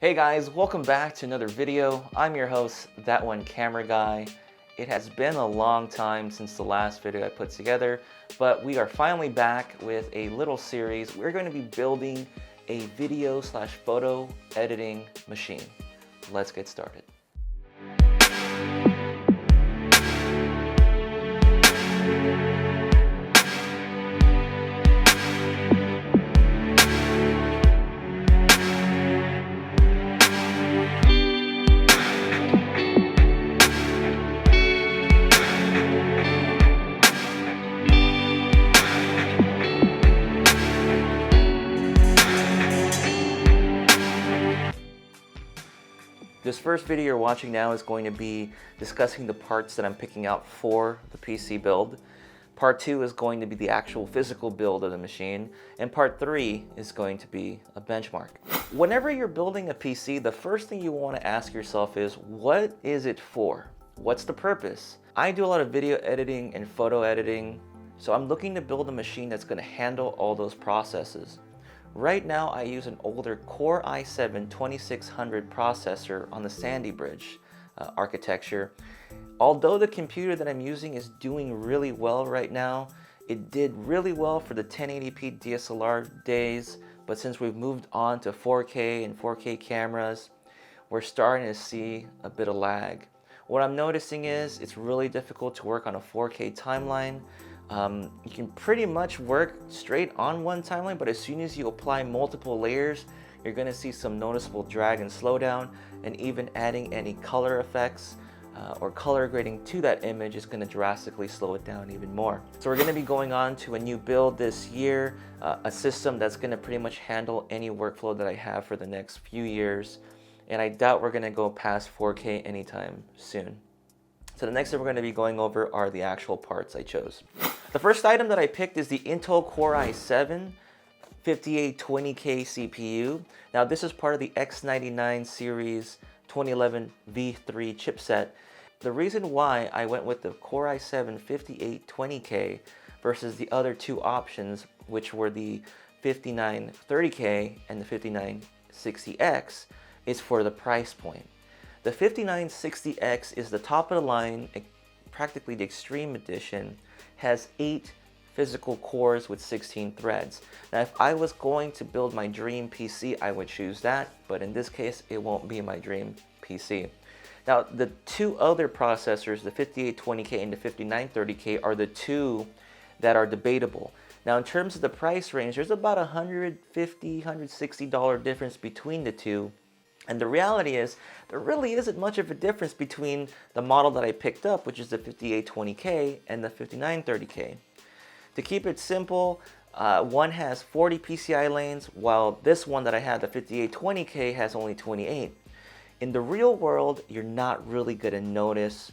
Hey guys, welcome back to another video. I'm your host, That One Camera Guy. It has been a long time since the last video I put together, but we are finally back with a little series. We're going to be building a video/photo editing machine. Let's get started. This first video you're watching now is going to be discussing the parts that I'm picking out for the PC build. Part 2 is going to be the actual physical build of the machine, and part 3 is going to be a benchmark. Whenever you're building a PC, the first thing you want to ask yourself is, what is it for? What's the purpose? I do a lot of video editing and photo editing, so I'm looking to build a machine that's going to handle all those processes. Right now, I use an older Core i7-2600 processor on the Sandy Bridge architecture. Although the computer that I'm using is doing really well right now, it did really well for the 1080p DSLR days, but since we've moved on to 4K and 4K cameras, we're starting to see a bit of lag. What I'm noticing is it's really difficult to work on a 4K timeline. You can pretty much work straight on one timeline, but as soon as you apply multiple layers, you're going to see some noticeable drag and slowdown, and even adding any color effects or color grading to that image is going to drastically slow it down even more. So we're going to be going on to a new build this year, a system that's going to pretty much handle any workflow that I have for the next few years, and I doubt we're going to go past 4K anytime soon. So the next thing we're going to be going over are the actual parts I chose. The first item that I picked is the Intel Core i7 5820K CPU. Now this is part of the X99 series 2011 V3 chipset. The reason why I went with the Core i7 5820K versus the other two options, which were the 5930K and the 5960X, is for the price point. The 5960X is the top of the line, practically the Extreme Edition, has 8 physical cores with 16 threads. Now if I was going to build my dream PC, I would choose that, but in this case it won't be my dream PC. Now the two other processors, the 5820K and the 5930K, are the two that are debatable. Now in terms of the price range, there's about $150, $160 difference between the two. And the reality is, there really isn't much of a difference between the model that I picked up, which is the 5820K, and the 5930K. To keep it simple, one has 40 PCI lanes, while this one that I have, the 5820K, has only 28. In the real world, you're not really going to notice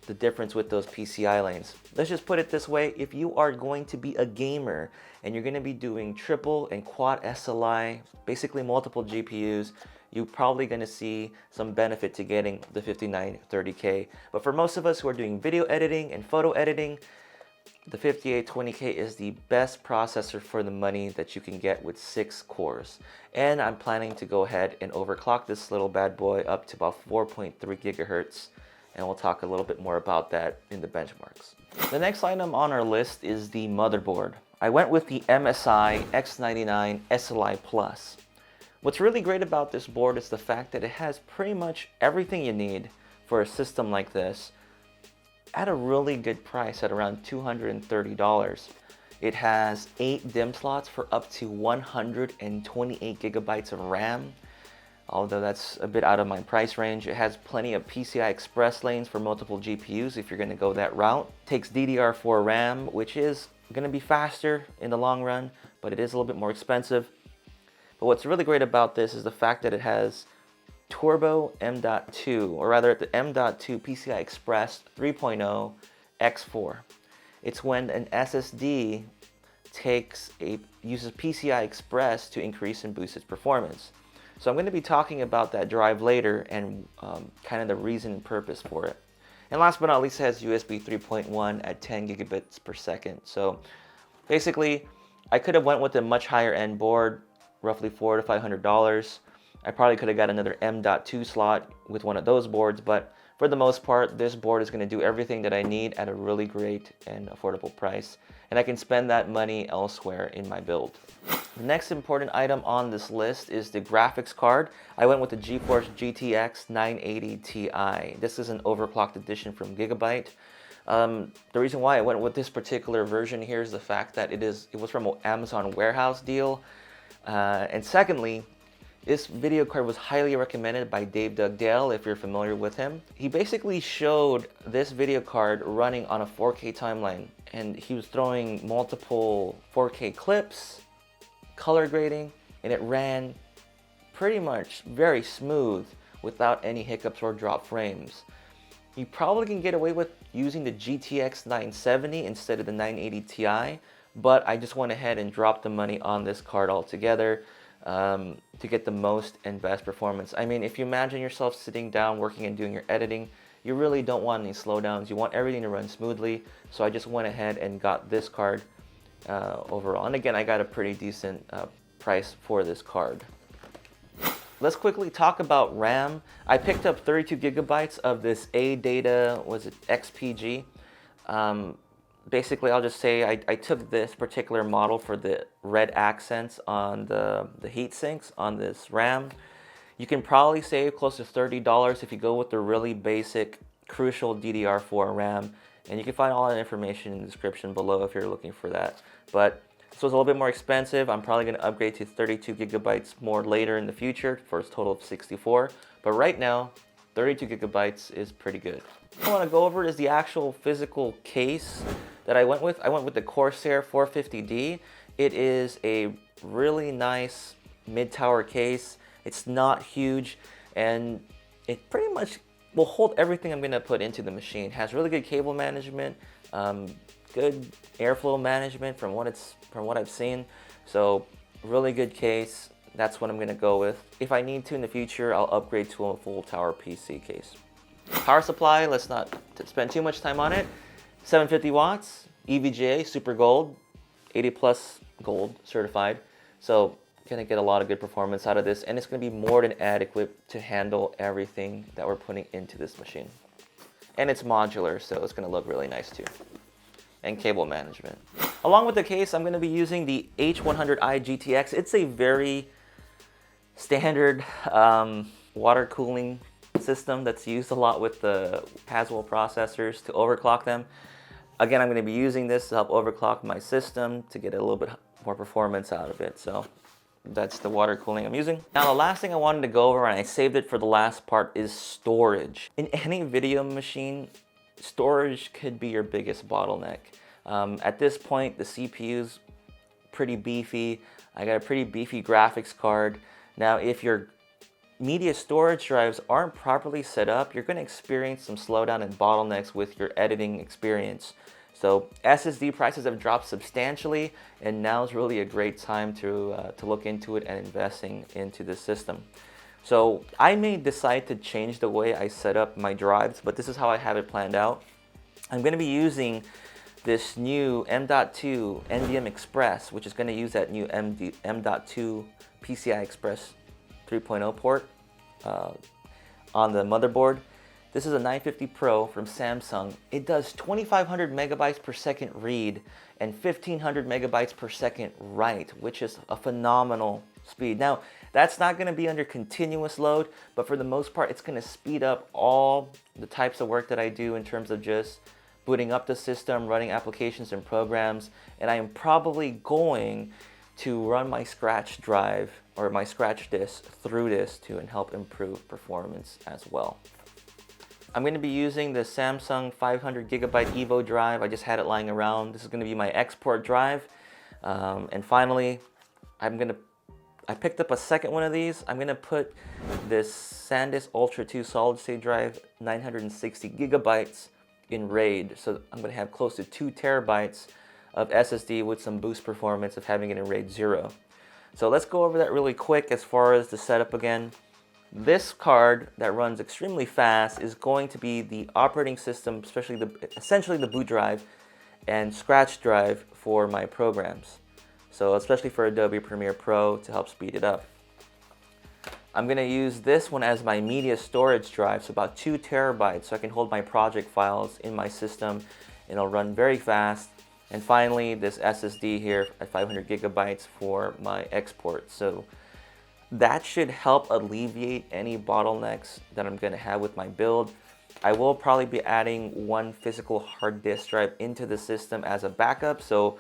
the difference with those PCI lanes. Let's just put it this way: if you are going to be a gamer and you're going to be doing triple and quad SLI, basically multiple GPUs, you're probably going to see some benefit to getting the 5930K. But for most of us who are doing video editing and photo editing, the 5820K is the best processor for the money that you can get with 6 cores. And I'm planning to go ahead and overclock this little bad boy up to about 4.3 gigahertz. And we'll talk a little bit more about that in the benchmarks. The next item on our list is the motherboard. I went with the MSI X99 SLI Plus. What's really great about this board is the fact that it has pretty much everything you need for a system like this at a really good price at around $230. It has 8 DIMM slots for up to 128 gigabytes of RAM, although that's a bit out of my price range. It has plenty of PCI Express lanes for multiple GPUs if you're going to go that route. It takes DDR4 RAM, which is going to be faster in the long run, but it is a little bit more expensive. But what's really great about this is the fact that it has Turbo M.2, or rather the M.2 PCI Express 3.0 X4. It's when an SSD uses PCI Express to increase and boost its performance. So I'm going to be talking about that drive later and kind of the reason and purpose for it. And last but not least, it has USB 3.1 at 10 gigabits per second. So basically, I could have went with a much higher end board, roughly $400 to $500. I probably could have got another M.2 slot with one of those boards, but for the most part, this board is going to do everything that I need at a really great and affordable price, and I can spend that money elsewhere in my build. The next important item on this list is the graphics card. I went with the GeForce GTX 980 Ti. This is an overclocked edition from Gigabyte. The reason why I went with this particular version here is the fact that it was from an Amazon warehouse deal. And secondly, this video card was highly recommended by Dave Dugdale, if you're familiar with him. He basically showed this video card running on a 4K timeline, and he was throwing multiple 4K clips, color grading, and it ran pretty much very smooth without any hiccups or drop frames. You probably can get away with using the GTX 970 instead of the 980 Ti, but I just went ahead and dropped the money on this card altogether to get the most and best performance. I mean, if you imagine yourself sitting down working and doing your editing, you really don't want any slowdowns. You want everything to run smoothly, so I just went ahead and got this card overall. And again, I got a pretty decent price for this card. Let's quickly talk about RAM. I picked up 32 gigabytes of this ADATA, was it XPG? Basically, I'll just say I took this particular model for the red accents on the heat sinks on this RAM. You can probably save close to $30 if you go with the really basic Crucial DDR4 RAM. And you can find all that information in the description below if you're looking for that. But this was a little bit more expensive. I'm probably going to upgrade to 32 gigabytes more later in the future for a total of 64. But right now, 32 gigabytes is pretty good. What I want to go over is the actual physical case that I went with. I went with the Corsair 450D. It is a really nice mid-tower case. It's not huge, and it pretty much will hold everything I'm going to put into the machine. It has really good cable management, good airflow management from what I've seen. So really good case. That's what I'm going to go with. If I need to in the future, I'll upgrade to a full tower PC case. Power supply, let's not spend too much time on it. 750 watts, EVGA, super gold, 80 plus gold certified. So gonna get a lot of good performance out of this, and it's gonna be more than adequate to handle everything that we're putting into this machine. And it's modular, so it's gonna look really nice too. And cable management. Along with the case, I'm gonna be using the H100i GTX. It's a very standard water cooling system that's used a lot with the Haswell processors to overclock them. Again, I'm going to be using this to help overclock my system to get a little bit more performance out of it. So that's the water cooling I'm using. Now, the last thing I wanted to go over, and I saved it for the last part, is storage. In any video machine, storage could be your biggest bottleneck. At this point, the CPU's pretty beefy. I got a pretty beefy graphics card. Now, if your media storage drives aren't properly set up, you're going to experience some slowdown and bottlenecks with your editing experience. So SSD prices have dropped substantially, and now is really a great time to look into it and investing into the system. So I may decide to change the way I set up my drives, but this is how I have it planned out. I'm going to be using this new M.2 NVMe Express, which is going to use that new M.2 PCI Express 3.0 port on the motherboard. This is a 950 Pro from Samsung. It does 2,500 megabytes per second read and 1,500 megabytes per second write, which is a phenomenal speed. Now, that's not going to be under continuous load, but for the most part, it's going to speed up all the types of work that I do in terms of just booting up the system, running applications and programs, and I am probably going to run my scratch drive or my scratch disk through this to help improve performance as well. I'm going to be using the Samsung 500 gigabyte Evo drive. I just had it lying around. This is going to be my export drive. And finally, I picked up a second one of these. I'm going to put this SanDisk Ultra 2 solid state drive, 960 gigabytes in RAID. So I'm going to have close to 2 terabytes of SSD with some boost performance of having it in RAID 0. So let's go over that really quick as far as the setup again. This card that runs extremely fast is going to be the operating system, essentially the boot drive and scratch drive for my programs. So especially for Adobe Premiere Pro to help speed it up. I'm gonna use this one as my media storage drive, so about 2 terabytes, so I can hold my project files in my system and it'll run very fast. And finally, this SSD here at 500 gigabytes for my export. So that should help alleviate any bottlenecks that I'm gonna have with my build. I will probably be adding one physical hard disk drive into the system as a backup, so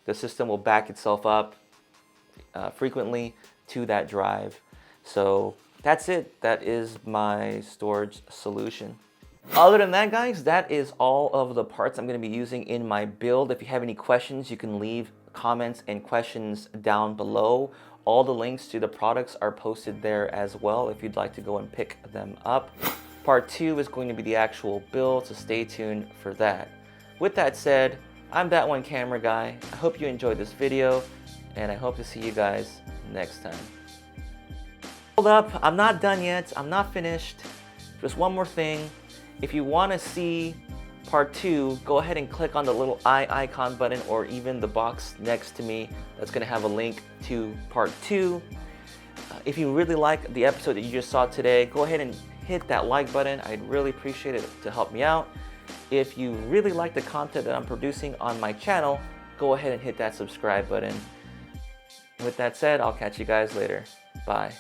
the system will back itself up frequently to that drive. So that's it. That is my storage solution. Other than that, guys, that is all of the parts I'm going to be using in my build. If you have any questions, you can leave comments and questions down below. All the links to the products are posted there as well if you'd like to go and pick them up. Part 2 is going to be the actual build, so stay tuned for that. With that said, I'm that one camera guy. I hope you enjoyed this video, and I hope to see you guys next time. Hold up, I'm not done yet. I'm not finished. Just one more thing. If you want to see part 2, go ahead and click on the little eye icon button or even the box next to me. That's going to have a link to part 2. If you really like the episode that you just saw today, go ahead and hit that like button. I'd really appreciate it to help me out. If you really like the content that I'm producing on my channel, go ahead and hit that subscribe button. With that said, I'll catch you guys later. Bye.